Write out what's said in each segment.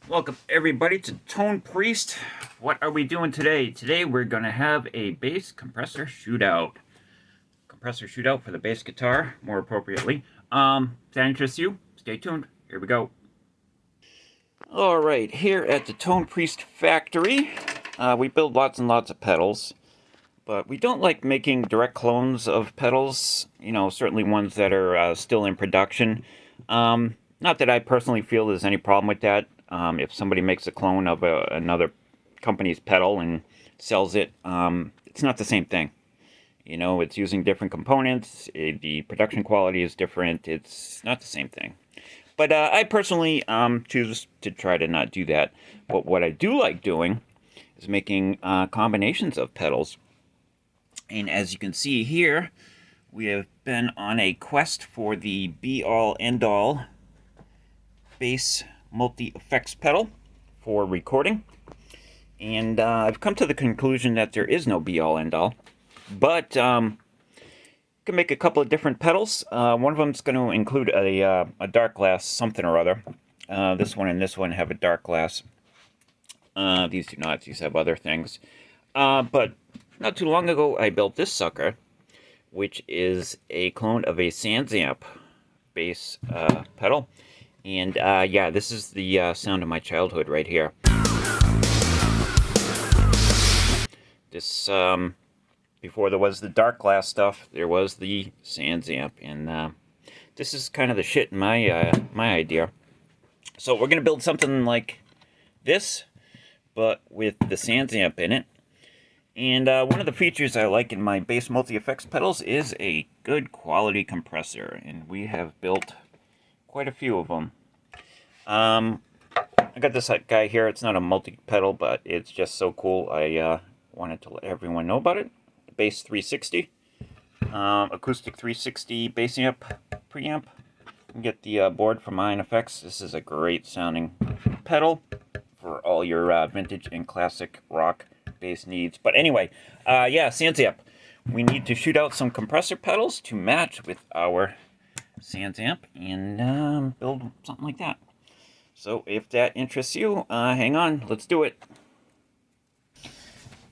Welcome everybody to Tone Priest. What are we doing today? Today we're going to have a bass compressor shootout. Compressor shootout for the bass guitar, more appropriately. If that interests you, stay tuned. Here we go. Alright, here at the Tone Priest factory, we build lots and lots of pedals. But we don't like making direct clones of pedals, certainly ones that are still in production. Not that I personally feel there's any problem with that. If somebody makes a clone of another company's pedal and sells it, it's not the same thing. It's using different components. The production quality is different. It's not the same thing. But I personally choose to try to not do that. But what I do like doing is making combinations of pedals. And as you can see here, we have been on a quest for the be-all, end-all bass multi-effects pedal for recording. And I've come to the conclusion that there is no be-all, end-all. But you can make a couple of different pedals. One of them is going to include a dark glass something or other. This one and this one have a dark glass. These do not. These have other things. But not too long ago, I built this sucker, which is a clone of a SansAmp bass pedal. And yeah, this is the sound of my childhood right here. This, before there was the dark glass stuff, there was the SansAmp. And this is kind of the shit in my idea. So we're going to build something like this, but with the SansAmp in it. And one of the features I like in my bass multi-effects pedals is a good quality compressor. And we have built quite a few of them. I got this guy here. It's not a multi-pedal, but it's just so cool. I wanted to let everyone know about it. The Bass 360. Acoustic 360 bass amp preamp. You can get the board from Ion Effects. This is a great sounding pedal for all your vintage and classic rock bass needs. But anyway, yeah, SansAmp. We need to shoot out some compressor pedals to match with our SansAmp and build something like that. So if that interests you, hang on, let's do it.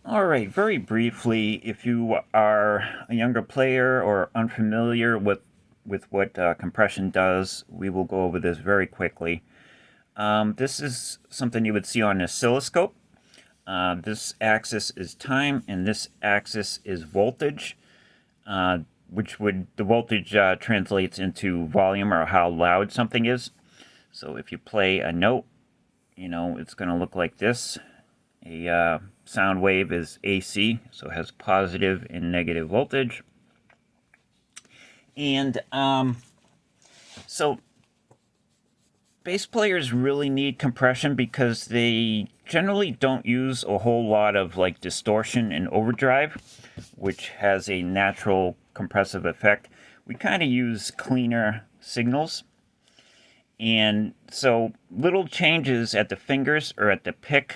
Alright, very briefly, if you are a younger player or unfamiliar with what compression does, we will go over this very quickly. This is something you would see on an oscilloscope. This axis is time, and this axis is voltage, the voltage translates into volume or how loud something is. So if you play a note, it's going to look like this. A sound wave is AC, so it has positive and negative voltage. And so bass players really need compression because they generally don't use a whole lot of like distortion and overdrive, which has a natural compressive effect. We kind of use cleaner signals. And so little changes at the fingers or at the pick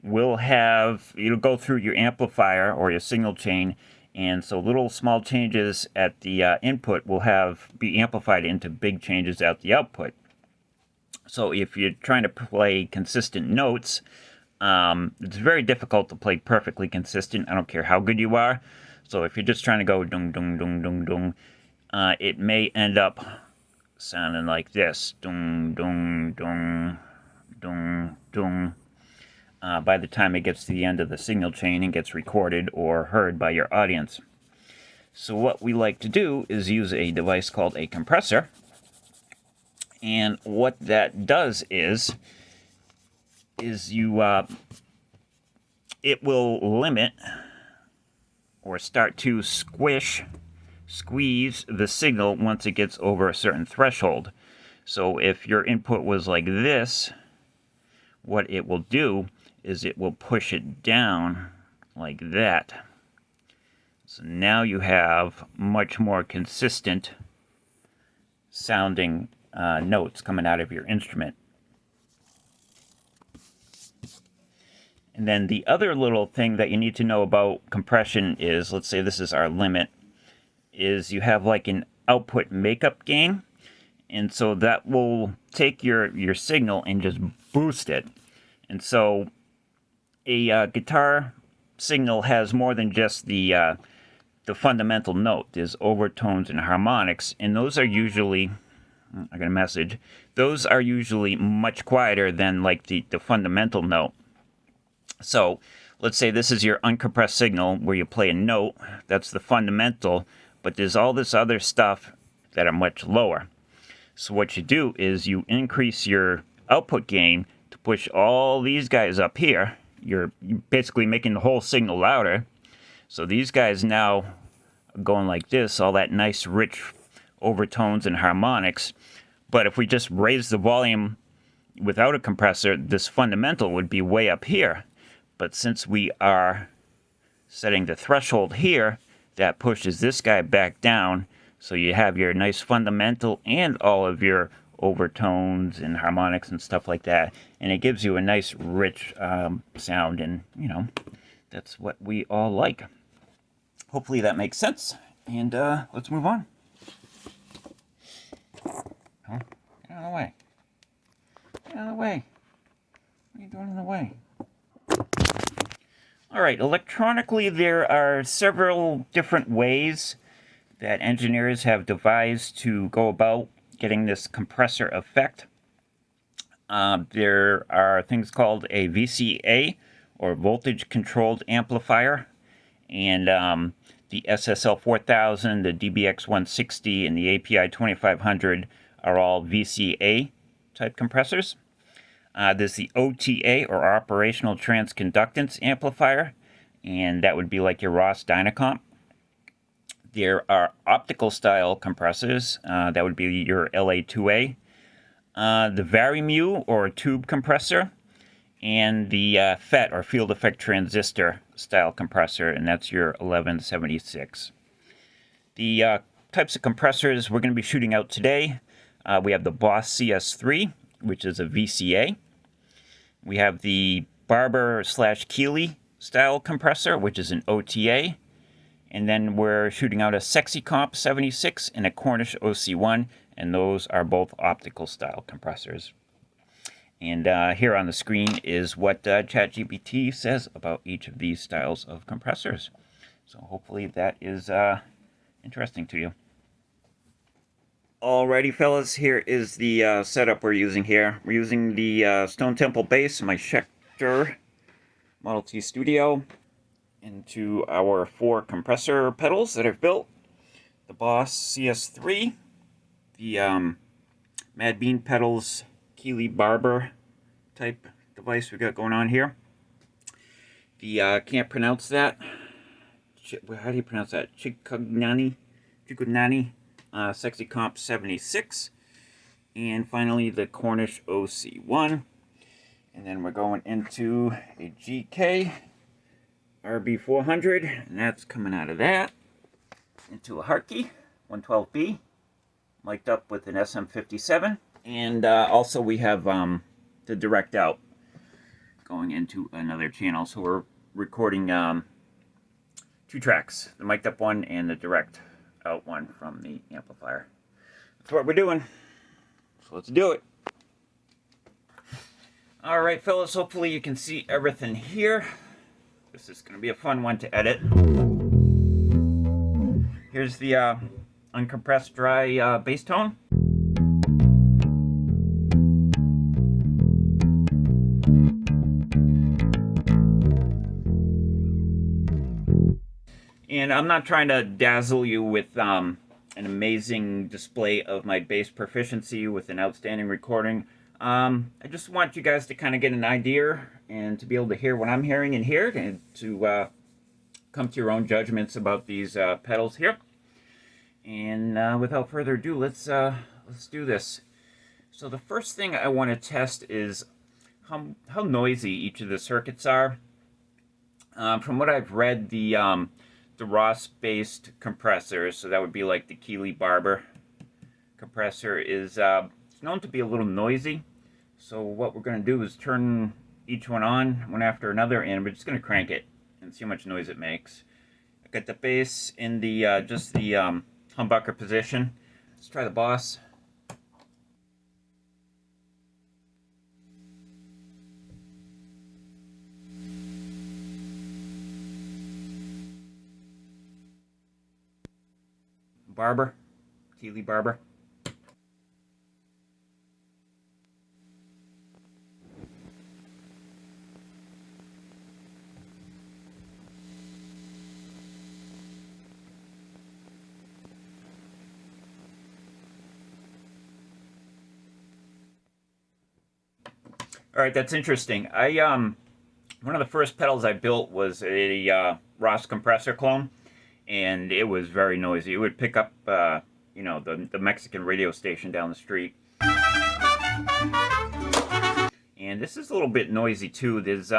will it'll go through your amplifier or your signal chain. And so little small changes at the input will be amplified into big changes at the output. So if you're trying to play consistent notes, it's very difficult to play perfectly consistent. I don't care how good you are. So if you're just trying to go dung, dung, dung, dung, dung, it may end up sounding like this. Dung, dung, dung, dung, dung. By the time it gets to the end of the signal chain and gets recorded or heard by your audience. So what we like to do is use a device called a compressor. And what that does is it will limit or start to squeeze the signal once it gets over a certain threshold. So if your input was like this, what it will do is it will push it down like that. So now you have much more consistent sounding notes coming out of your instrument. And then the other little thing that you need to know about compression is, let's say this is our limit, is you have like an output makeup gain. And so that will take your signal and just boost it. And so a guitar signal has more than just the fundamental note. There's overtones and harmonics, and those are usually, I got a message, those are usually much quieter than like the fundamental note. So let's say this is your uncompressed signal where you play a note, that's the fundamental, but there's all this other stuff that are much lower. So what you do is you increase your output gain to push all these guys up here. You're basically making the whole signal louder. So these guys now are going like this, all that nice rich overtones and harmonics. But if we just raise the volume without a compressor, this fundamental would be way up here. But since we are setting the threshold here, that pushes this guy back down. So you have your nice fundamental and all of your overtones and harmonics and stuff like that. And it gives you a nice rich sound, and you know, that's what we all like. Hopefully that makes sense. And let's move on. Oh, get out of the way. Get out of the way. What are you doing in the way? All right, electronically there are several different ways that engineers have devised to go about getting this compressor effect. There are things called a VCA, or voltage controlled amplifier, and the SSL 4000, the DBX 160, and the API 2500 are all VCA type compressors. There's the OTA, or operational transconductance amplifier, and that would be like your Ross Dynacomp. There are optical style compressors, that would be your LA2A, the Varimu, or tube compressor, and the FET, or field effect transistor style compressor, and that's your 1176. The types of compressors we're going to be shooting out today, we have the Boss CS3, which is a VCA. We have the Barber / Keeley style compressor, which is an OTA. And then we're shooting out a Sexy Comp 76 and a Cornish OC1, and those are both optical style compressors. And here on the screen is what ChatGPT says about each of these styles of compressors. So hopefully that is interesting to you. Alrighty, fellas, here is the setup we're using here. We're using the Stone Temple bass, my Schecter Model T Studio, into our 4 compressor pedals that I've built. The Boss CS3, the Mad Bean pedals, Keeley Barber type device we got going on here. The, can't pronounce that. How do you pronounce that? Chikugnani Sexy Comp 76. And finally the Cornish OC1. And then we're going into a GK RB400, and that's coming out of that into a Hartke 112B, mic'd up with an SM57, and also we have the direct out going into another channel. So we're recording 2 tracks, the mic'd up one and the direct out one from the amplifier. That's what we're doing. So let's do it. All right, fellas, hopefully you can see everything here. This is going to be a fun one to edit. Here's the uncompressed dry bass tone. And I'm not trying to dazzle you with an amazing display of my bass proficiency with an outstanding recording. I just want you guys to kind of get an idea and to be able to hear what I'm hearing in here, and to come to your own judgments about these pedals here. And without further ado, let's do this. So the first thing I want to test is how noisy each of the circuits are. From what I've read, the Ross-based compressors, so that would be like the Keeley Barber compressor, is known to be a little noisy. So what we're going to do is turn each one on, one after another, and we're just going to crank it and see how much noise it makes. I got the bass in the just the humbucker position. Let's try the Boss. Barber, Keeley Barber. All right, that's interesting. One of the first pedals I built was a Ross compressor clone, and it was very noisy. It would pick up, the Mexican radio station down the street. And this is a little bit noisy too. There's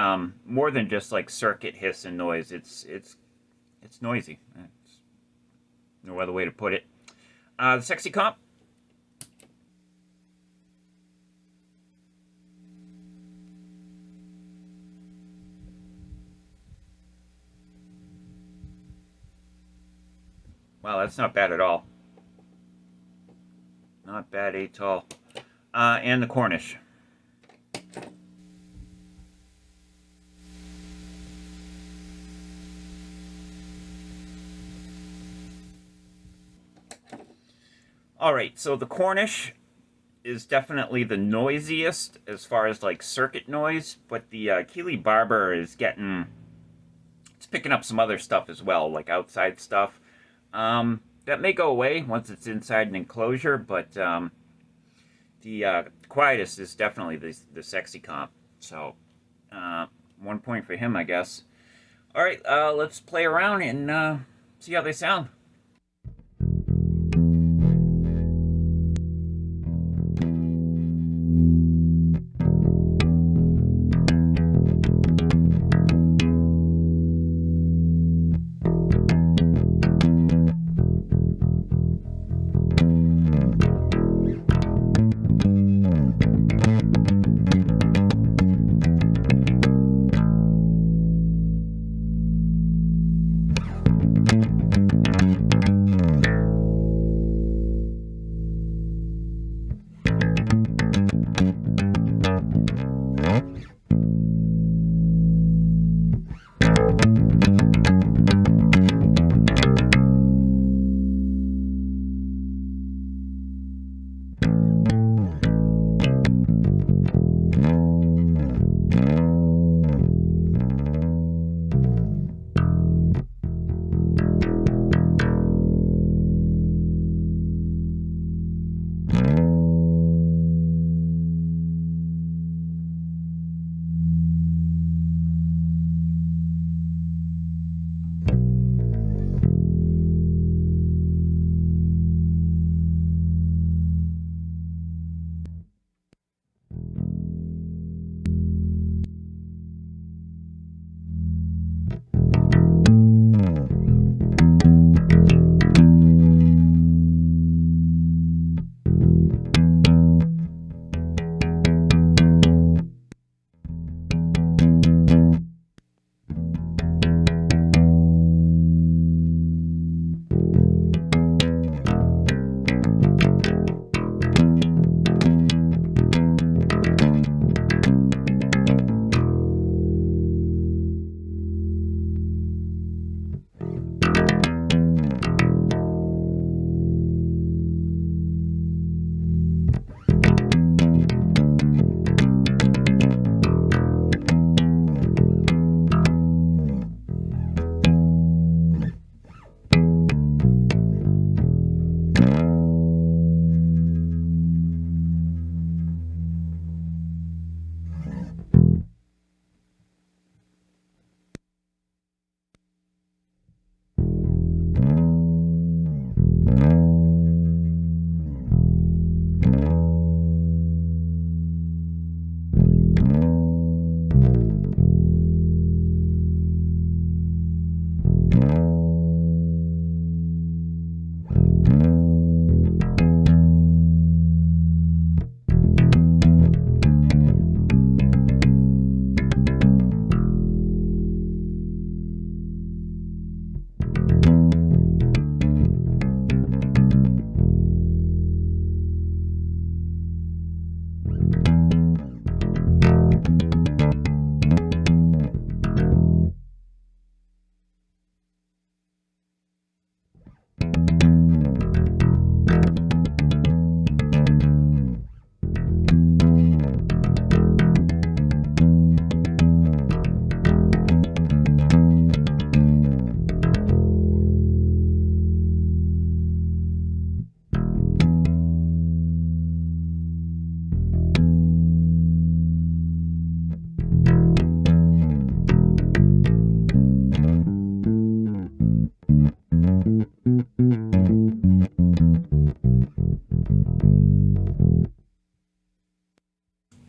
more than just like circuit hiss and noise. It's noisy. It's no other way to put it. The sexy comp. Wow, that's not bad at all. Not bad at all. And the Cornish. All right, so the Cornish is definitely the noisiest as far as like circuit noise, but the Keeley Barber is it's picking up some other stuff as well, like outside stuff. That may go away once it's inside an enclosure, but the quietest is definitely the sexy comp. So 1 point for him, I guess. All right, let's play around and see how they sound.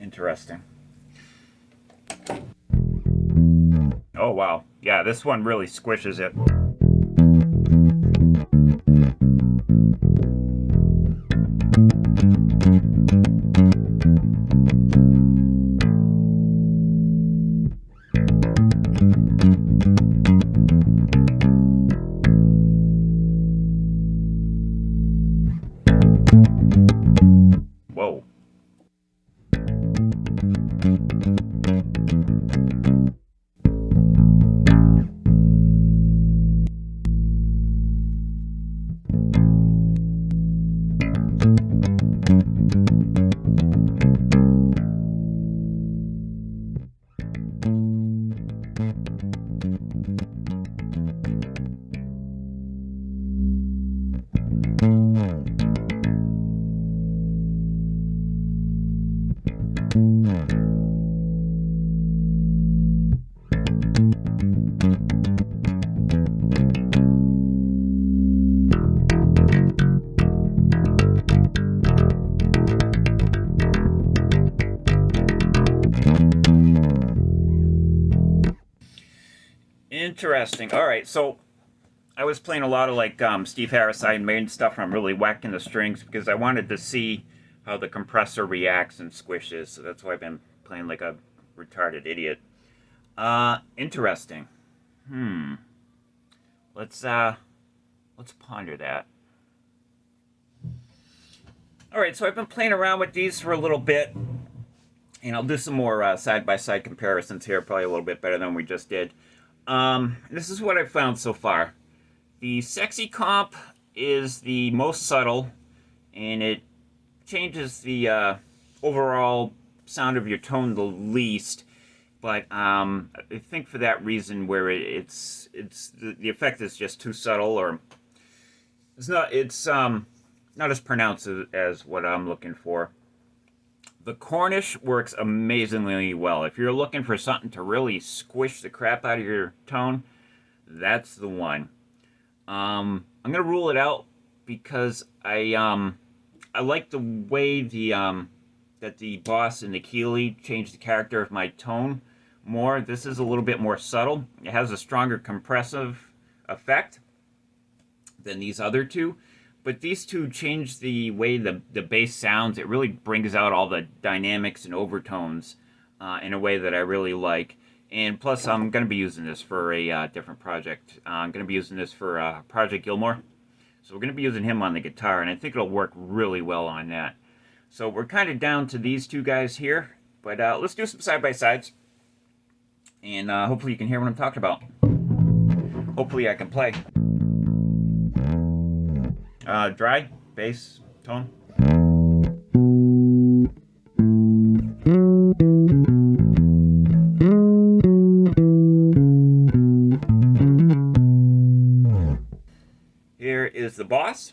Interesting. Oh wow, yeah, this one really squishes it. Whoa. Interesting. All right, so I was playing a lot of like Steve Harris Iron Maiden stuff. I'm really whacking the strings because I wanted to see how the compressor reacts and squishes. So that's why I've been playing like a retarded idiot. Interesting. Let's ponder that. All right, so I've been playing around with these for a little bit, and I'll do some more side-by-side comparisons here, probably a little bit better than we just did. This is what I've found so far. The Sexy Comp is the most subtle, and it changes the overall sound of your tone the least. But I think for that reason, where it's the effect is just too subtle, or it's not as pronounced as what I'm looking for. The Cornish works amazingly well. If you're looking for something to really squish the crap out of your tone, that's the one. I'm gonna rule it out because I like the way that the Boss and the Keeley changed the character of my tone more. This is a little bit more subtle. It has a stronger compressive effect than these other two. But these two change the way the bass sounds. It really brings out all the dynamics and overtones in a way that I really like. And plus, I'm going to be using this for a different project. I'm going to be using this for Project Gilmore. So we're going to be using him on the guitar, and I think it'll work really well on that. So we're kind of down to these two guys here. But let's do some side-by-sides. And hopefully you can hear what I'm talking about. Hopefully I can play. Dry, bass, tone. Here is the Boss.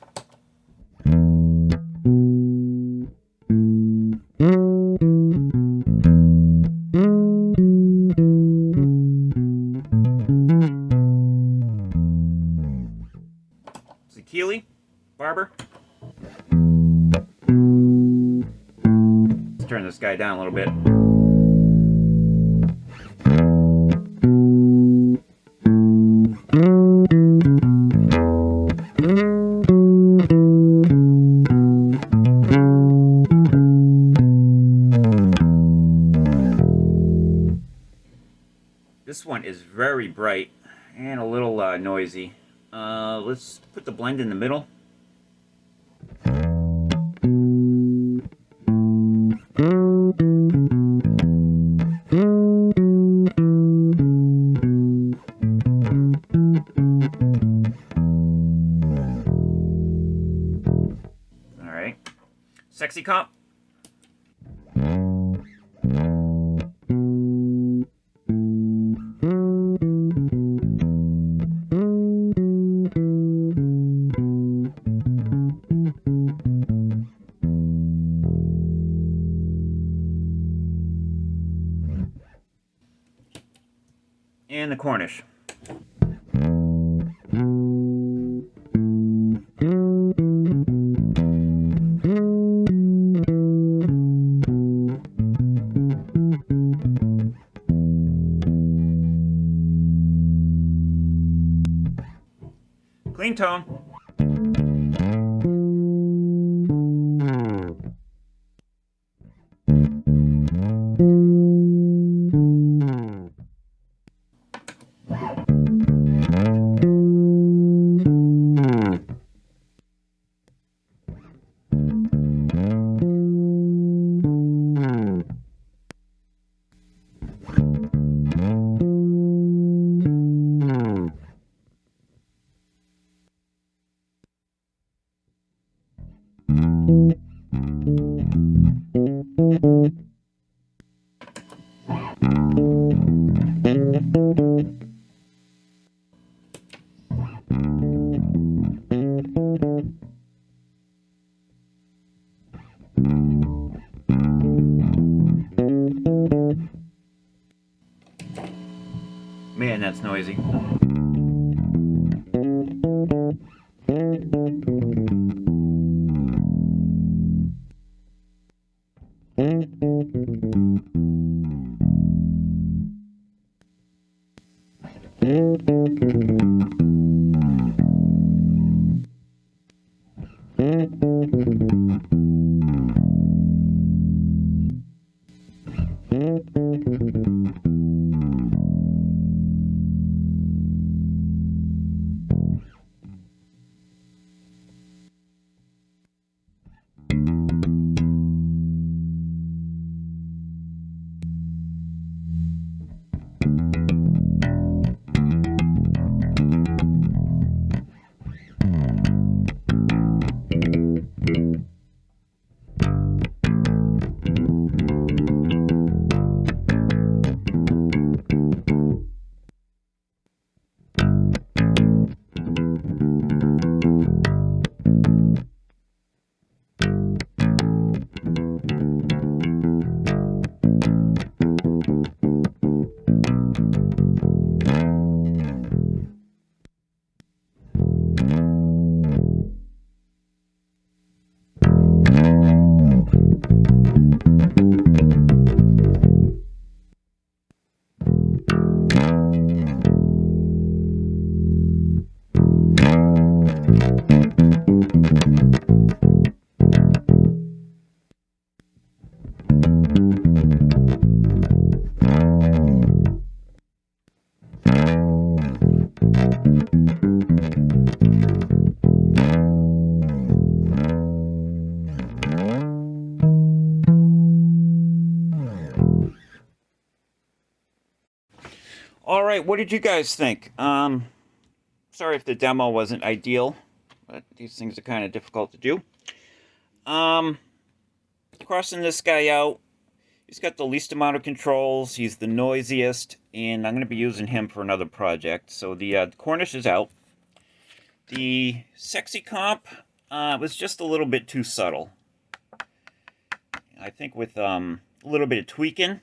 It's the Keeley. Barber. Let's turn this guy down a little bit. This one is very bright and a little noisy. Let's put the blend in the middle. All right, Sexy Comp. And the Cornish. tone. Man, that's noisy. All right, what did you guys think? Sorry if the demo wasn't ideal, but these things are kind of difficult to do. Crossing this guy out, he's got the least amount of controls, he's the noisiest, and I'm going to be using him for another project. So the Cornish is out. The Sexy Comp was just a little bit too subtle. I think with a little bit of tweaking,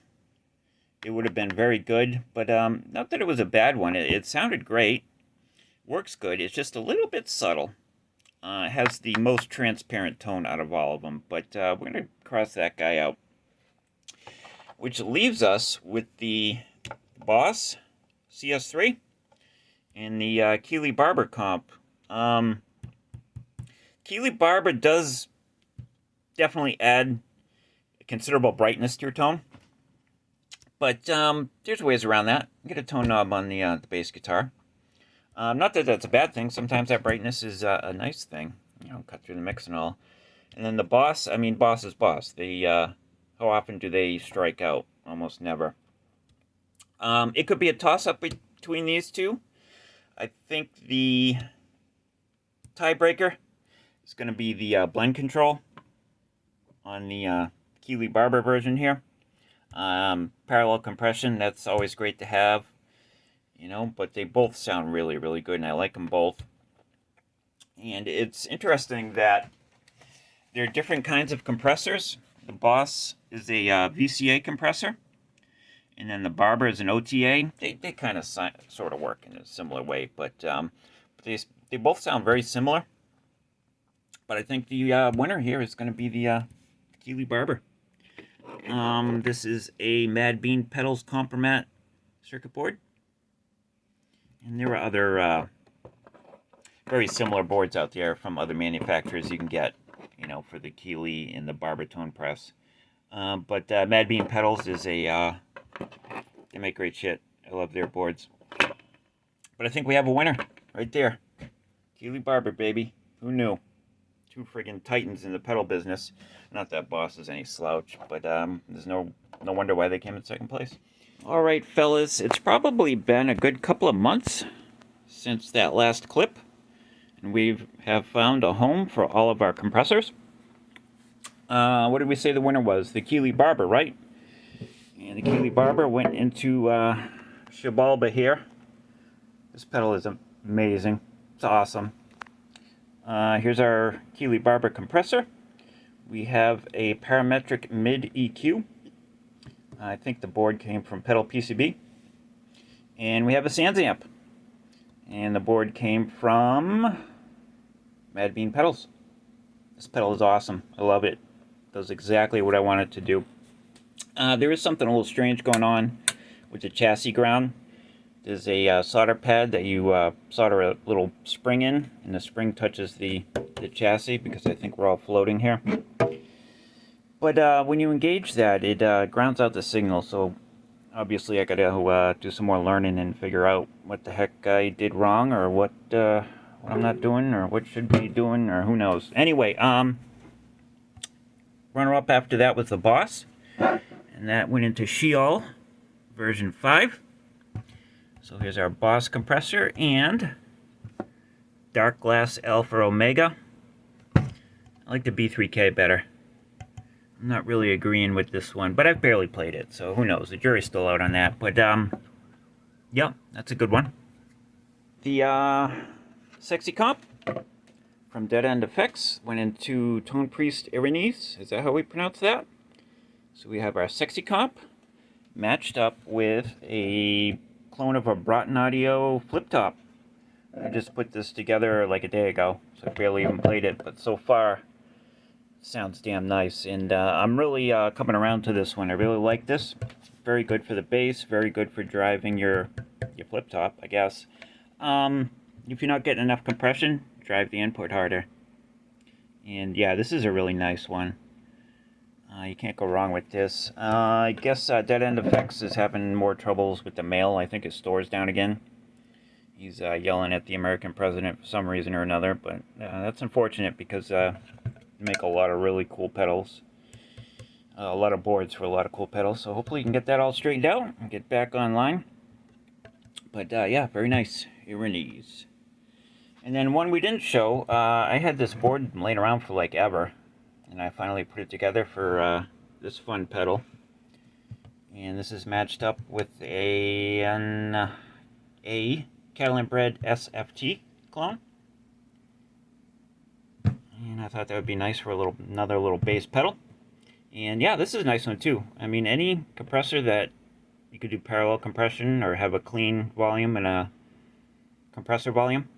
it would have been very good, but not that it was a bad one. It sounded great, works good. It's just a little bit subtle. It has the most transparent tone out of all of them, but we're going to cross that guy out. Which leaves us with the Boss CS3 and the Keeley Barber comp. Keeley Barber does definitely add considerable brightness to your tone. But there's ways around that. Get a tone knob on the bass guitar. Not that that's a bad thing. Sometimes that brightness is a nice thing. You know, cut through the mix and all. And then the Boss, I mean, Boss is Boss. They, how often do they strike out? Almost never. It could be a toss-up between these two. I think the tiebreaker is going to be the blend control on the Keeley Barber version here. Parallel compression, that's always great to have, you know, but they both sound really, really good, and I like them both. And it's interesting that there are different kinds of compressors. The Boss is a VCA compressor, and then the Barber is an OTA. They kind of sort of work in a similar way, but they both sound very similar. But I think the winner here is going to be the Keeley Barber. This is a Mad Bean Pedals Compromat circuit board. And there are other very similar boards out there from other manufacturers you can get, you know, for the Keeley and the Barber tone press. But Mad Bean Pedals is a, they make great shit. I love their boards. But I think we have a winner right there. Keeley Barber, baby. Who knew? Two friggin' titans in the pedal business. Not that Boss is any slouch, but there's no wonder why they came in second place. All right, fellas, it's probably been a good couple of months since that last clip, and we have found a home for all of our compressors. What did we say the winner was? The Keeley Barber, right? And the Keeley Barber went into Shabalba here. This pedal is amazing. It's awesome. Here's our Keeley Barber compressor. We have a parametric mid EQ. I think the board came from Pedal PCB. And we have a Sans amp. And the board came from Mad Bean Pedals. This pedal is awesome. I love it. It does exactly what I want it to do. There is something a little strange going on with the chassis ground. There's a solder pad that you solder a little spring in, and the spring touches the chassis, because I think we're all floating here. But when you engage that, it grounds out the signal, so obviously I gotta do some more learning and figure out what the heck I did wrong, or what I'm not doing, or what should be doing, or who knows. Anyway, runner-up after that was the Boss, and that went into Sheol version 5. So here's our Boss compressor and Dark Glass Alpha Omega. I like the B3K better. I'm not really agreeing with this one, but I've barely played it, so who knows? The jury's still out on that. But, yeah, that's a good one. The Sexy Comp from Dead End Effects went into Tone Priest Irenes. Is that how we pronounce that? So we have our Sexy Comp matched up with a clone of a Broughton Audio flip top. I just put this together like a day ago, so I barely even played it, but so far sounds damn nice. And I'm really coming around to this one. I really like this. Very good for the bass, very good for driving your flip top, I guess. If you're not getting enough compression, drive the input harder. And yeah, this is a really nice one. You can't go wrong with this. I guess Dead End Effects is having more troubles with the mail. I think his store's down again. He's yelling at the American president for some reason or another, but that's unfortunate, because they make a lot of really cool pedals. A lot of boards for a lot of cool pedals, so hopefully you can get that all straightened out and get back online. But yeah, very nice. Irenes. And then one we didn't show, I had this board laying around for like ever, and I finally put it together for this fun pedal. And this is matched up with a Catalan Bred SFT clone. And I thought that would be nice for another little bass pedal. And yeah, this is a nice one too. I mean, any compressor that you could do parallel compression or have a clean volume and a compressor volume,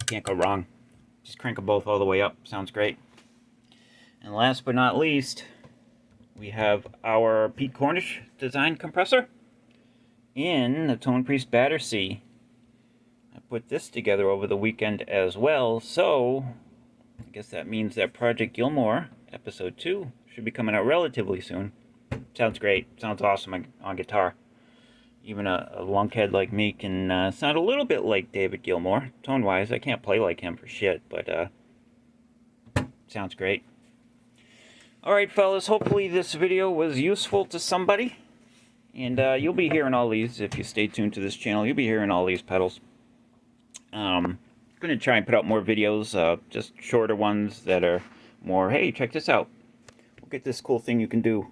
can't go wrong. Just crank them both all the way up. Sounds great. And last but not least, we have our Pete Cornish design compressor in the Tone Priest Battersea. I put this together over the weekend as well, so I guess that means that Project Gilmore episode 2 should be coming out relatively soon. Sounds great. Sounds awesome on guitar. Even a lunkhead like me can sound a little bit like David Gilmour. Tone-wise, I can't play like him for shit, but sounds great. Alright, fellas, hopefully this video was useful to somebody. And you'll be hearing all these, if you stay tuned to this channel, you'll be hearing all these pedals. I'm going to try and put out more videos, just shorter ones that are more, hey, check this out. Look at this cool thing you can do.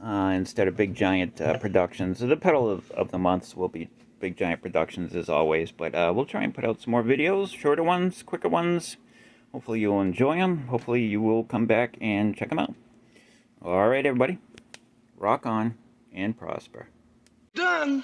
Instead of big giant productions. So the pedal of the months will be big giant productions as always, but we'll try and put out some more videos, shorter ones, quicker ones. Hopefully you'll enjoy them. Hopefully you will come back and check them out. Alright, everybody, rock on and prosper. Done.